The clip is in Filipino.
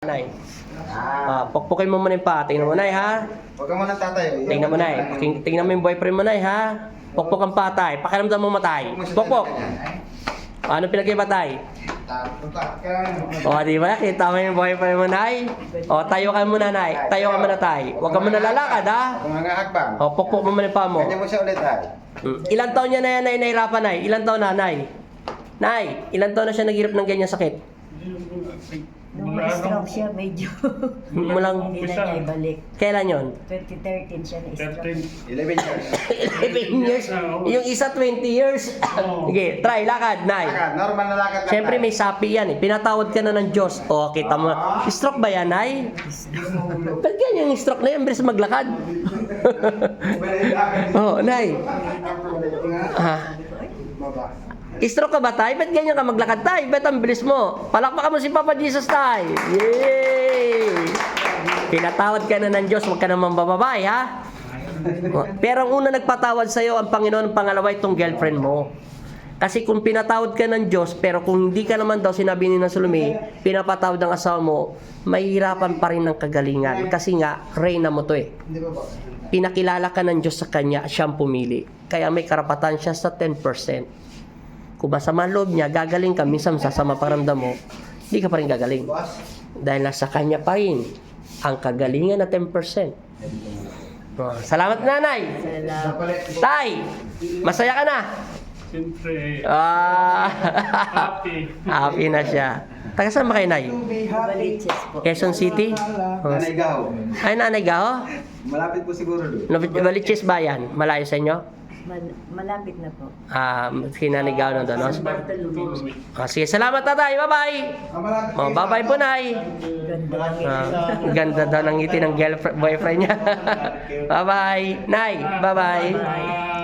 Nay. Pukpukin mo muna yung paa. Tingnan mo, Nay, ha? Huwag ka muna tatayo. Tingnan mo, Nay. Tingnan mo yung boyfriend mo, Nay, ha? Pukpuk ang patay. Pakiramdam mo matay. Pukpuk. Ano pinag-ibatay? Di ba? Kita mo yung boyfriend mo, Nay? Tayo ka muna, Nay. Tayo ka muna, Tay. Huwag ka muna lalakad, ha? Kung mga hakbang. Pukpuk mo muna yung paa mo. Ganyan mo siya ulit, ay. Ilan taon niya na yan, Nay, nahirapan, Nay? Ilan taon na, Nay? Nay, ilan taon na siya naghirap ng ganyan sakit? Nung na-stroke siya, medyo Mulang hindi na niya ibalik. kailan yon? 2013 siya na-stroke. 11 years. 11 years. Yung isa 20 years. Sige, try, lakad, Nay. Lakad, normal na lakad lang. Siyempre may sapi yan eh. Pinatawad ka na ng Diyos. Kita mo. Stroke ba yan, Nay? Ba't ganyan yung stroke na yan? Bilis maglakad. Nay. Stroke ka ba, Tay? Ba't ganyan ka maglakad, Tay? Ba't ang bilis mo? Palakpakan mo si Papa Jesus, Tay. Yay! Pinatawad ka na ng Diyos. Huwag ka naman bababay, ha? Pero ang una nagpatawad sa'yo, ang Panginoon, ang pangalawa, itong girlfriend mo. Kasi kung pinatawad ka ng Diyos, pero kung hindi ka naman daw, sinabi ni Salome, pinapatawad ng asawa mo, mahihirapan pa rin ng kagalingan. Kasi nga, reyna mo to eh. Pinakilala ka ng Diyos sa kanya, siyang pumili. Kaya may karapatan siya sa 10%. Kung masama loob niya, gagaling ka, minsan sasama paramdam mo, hindi ka pa rin gagaling. Dahil nasa kanya pa rin ang kagalingan na 10%. Salamat, Nanay! Tay! Masaya ka na? Siyempre, Happy na siya. Taga saan ba kayo, Nay? Baliches po. Quezon City? Nanay Gaho. Ay, Nanay Gaho? Malapit po siguro doon. Baliches Bayan? Malayo sa inyo? Malapit na po. Si Nanay Gaho na doon. Bartolome. Sige, salamat, Tatay. Bye-bye! Bye-bye po, Nay! Ganda daw ng ngiti ng boyfriend niya. Bye-bye! Nay, bye-bye!